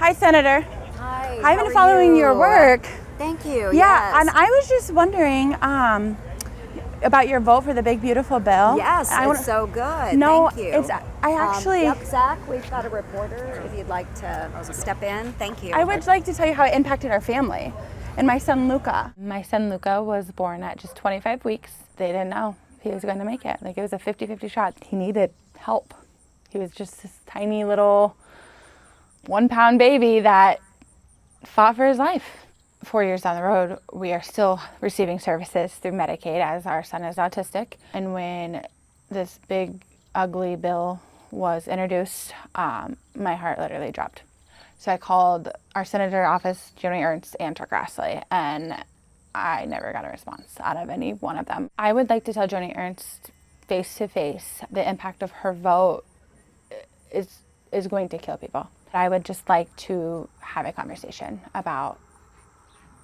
Hi, Senator. Hi, I've how been are following your you? work. Thank you. Yeah, and Yes. I was just wondering about your vote for the big beautiful bill. Yes, And I it's want so good. No, Thank you. it's I actually Yep, Zach, we've got a reporter if you'd like to step in. Thank you. I would like to tell you how it impacted our family and my son Luca. My son Luca was born at just 25 weeks. They didn't know he was going to make it. Like, it was a 50-50 shot. He needed help. He was just this tiny little 1-pound baby that fought for his life. 4 years down the road, we are still receiving services through Medicaid as our son is autistic. And when this big, ugly bill was introduced, my heart literally dropped. So I called our senator office, Joni Ernst, and Chuck Grassley, and I never got a response out of any one of them. I would like to tell Joni Ernst face to face the impact of her vote is going to kill people. I would just like to have a conversation about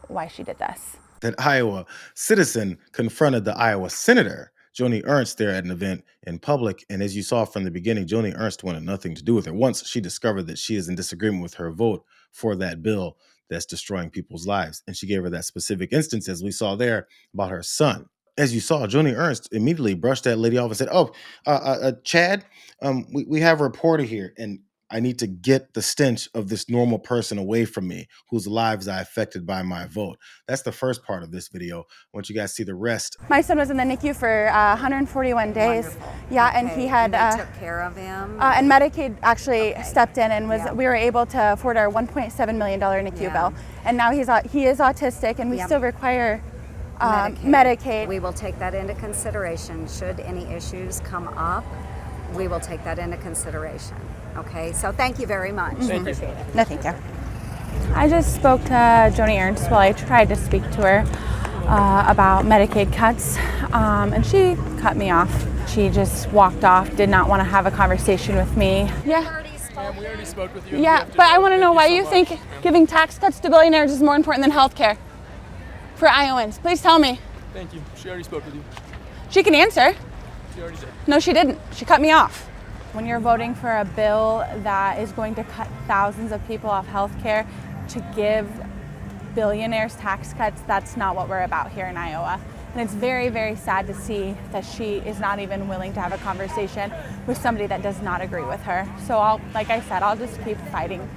why she did this. That Iowa citizen confronted the Iowa senator, Joni Ernst, there at an event in public. And as you saw from the beginning, Joni Ernst wanted nothing to do with her. Once she discovered that she is in disagreement with her vote for that bill that's destroying people's lives. And she gave her that specific instance, as we saw there, about her son. As you saw, Joni Ernst immediately brushed that lady off and said, Chad, we have a reporter here. And I need to get the stench of this normal person away from me whose lives are affected by my vote. That's the first part of this video. I want you guys to see the rest. My son was in the NICU for 141 days. Wonderful. Yeah, Okay. and he had And they took care of him. and Medicaid actually Okay. stepped in and Yeah. we were able to afford our $1.7 million NICU Yeah. bill. And now he is autistic, and we Yep. still require Medicaid. We will take that into consideration. Should any issues come up, we will take that into consideration. Okay, so thank you very much. Appreciate it. No, thank you. I just spoke to Joni Ernst while I tried to speak to her about Medicaid cuts, and she cut me off. She just walked off, did not want to have a conversation with me. Yeah. We already spoke with you. Yeah, but I want to know why you think giving tax cuts to billionaires is more important than health care for Iowans. Please tell me. Thank you. She already spoke with you. She can answer. She already did. No, she didn't. She cut me off. When you're voting for a bill that is going to cut thousands of people off health care to give billionaires tax cuts, that's not what we're about here in Iowa. And it's very, very sad to see that she is not even willing to have a conversation with somebody that does not agree with her. So like I said, I'll just keep fighting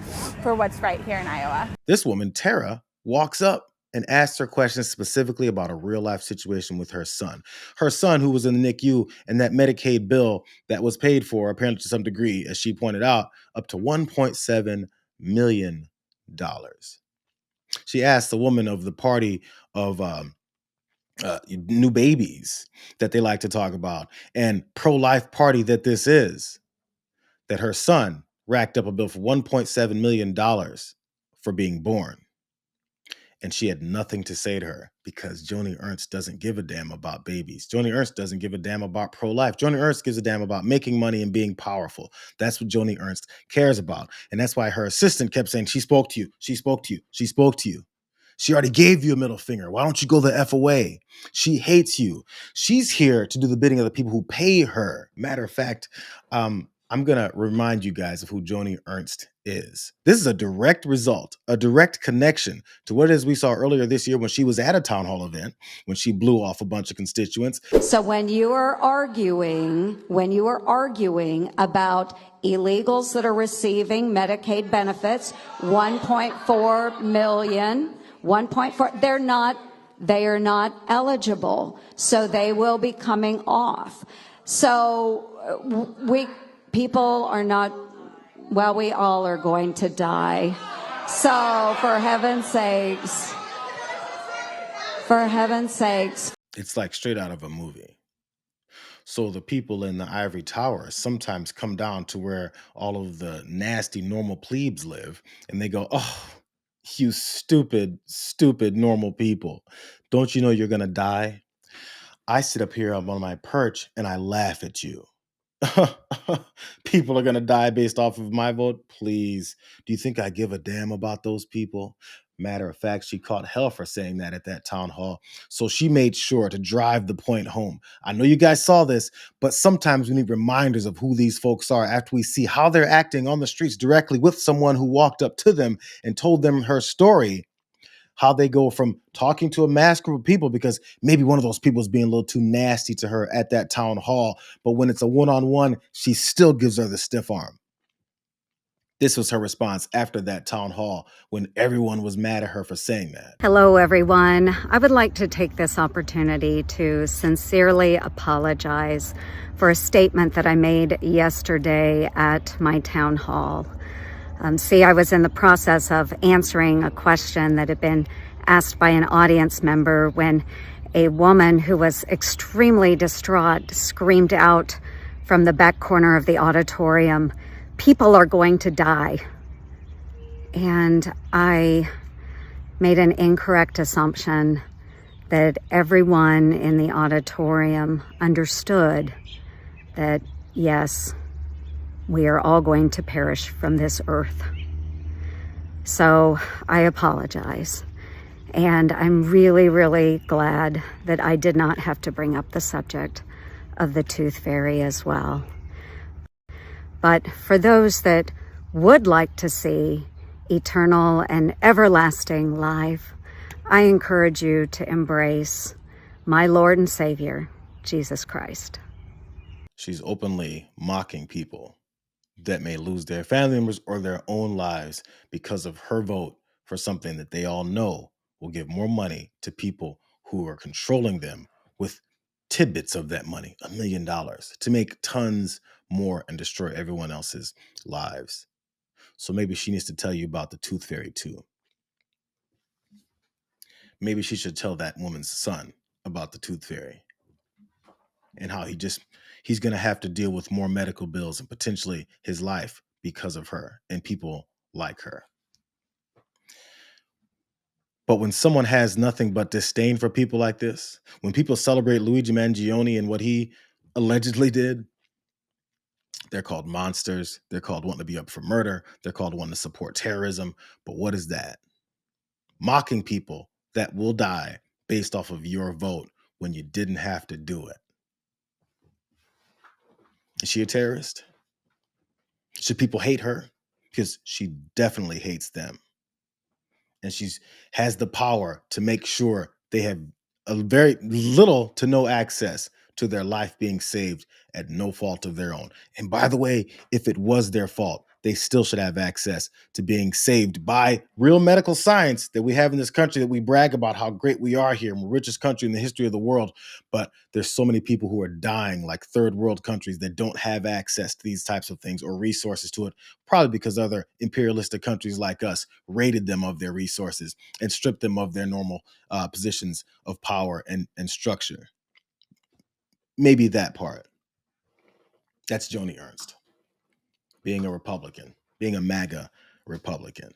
for what's right here in Iowa. This woman, Tara, walks up and asks her questions specifically about a real life situation with her son. Her son, who was in the NICU, and that Medicaid bill that was paid for, apparently to some degree, as she pointed out, up to $1.7 million. She asked the woman of the party of new babies that they like to talk about and pro-life party that this is, that her son racked up a bill for $1.7 million for being born. And she had nothing to say to her because Joni Ernst doesn't give a damn about babies. Joni Ernst doesn't give a damn about pro-life. Joni Ernst gives a damn about making money and being powerful. That's what Joni Ernst cares about. And that's why her assistant kept saying, she spoke to you, she spoke to you, she spoke to you. She already gave you a middle finger. Why don't you go the F away? She hates you. She's here to do the bidding of the people who pay her. Matter of fact, I'm going to remind you guys of who Joni Ernst is. This is a direct result, a direct connection to what it is we saw earlier this year when she was at a town hall event, when she blew off a bunch of constituents. So when you are arguing about illegals that are receiving Medicaid benefits, 1.4 million, 1.4, they are not eligible. So they will be coming off. So people are not, well, we all are going to die. So for heaven's sakes. It's like straight out of a movie. So the people in the ivory tower sometimes come down to where all of the nasty normal plebes live, and they go, oh, you stupid, stupid normal people. Don't you know you're going to die? I sit up here on my perch and I laugh at you. People are going to die based off of my vote. Please. Do you think I give a damn about those people? Matter of fact, she caught hell for saying that at that town hall. So she made sure to drive the point home. I know you guys saw this, but sometimes we need reminders of who these folks are after we see how they're acting on the streets directly with someone who walked up to them and told them her story. How they go from talking to a mass group of people because maybe one of those people is being a little too nasty to her at that town hall. But when it's a one-on-one, she still gives her the stiff arm. This was her response after that town hall when everyone was mad at her for saying that. Hello, everyone. I would like to take this opportunity to sincerely apologize for a statement that I made yesterday at my town hall. I was in the process of answering a question that had been asked by an audience member when a woman who was extremely distraught screamed out from the back corner of the auditorium, "People are going to die." And I made an incorrect assumption that everyone in the auditorium understood that, yes, we are all going to perish from this earth. So I apologize. And I'm really, really glad that I did not have to bring up the subject of the tooth fairy as well. But for those that would like to see eternal and everlasting life, I encourage you to embrace my Lord and Savior, Jesus Christ. She's openly mocking people that may lose their family members or their own lives because of her vote for something that they all know will give more money to people who are controlling them with tidbits of that money, $1 million, to make tons more and destroy everyone else's lives. So maybe she needs to tell you about the tooth fairy too. Maybe she should tell that woman's son about the tooth fairy and how he's going to have to deal with more medical bills and potentially his life because of her and people like her. But when someone has nothing but disdain for people like this, when people celebrate Luigi Mangione and what he allegedly did, they're called monsters. They're called wanting to be up for murder. They're called wanting to support terrorism. But what is that? Mocking people that will die based off of your vote when you didn't have to do it. Is she a terrorist? Should people hate her? Because she definitely hates them. And she has the power to make sure they have a very little to no access to their life being saved at no fault of their own. And by the way, if it was their fault, they still should have access to being saved by real medical science that we have in this country, that we brag about how great we are here. We're the richest country in the history of the world. But there's so many people who are dying like third world countries that don't have access to these types of things or resources to it, probably because other imperialistic countries like us raided them of their resources and stripped them of their normal positions of power and structure. Maybe that part. That's Joni Ernst, being a Republican, being a MAGA Republican.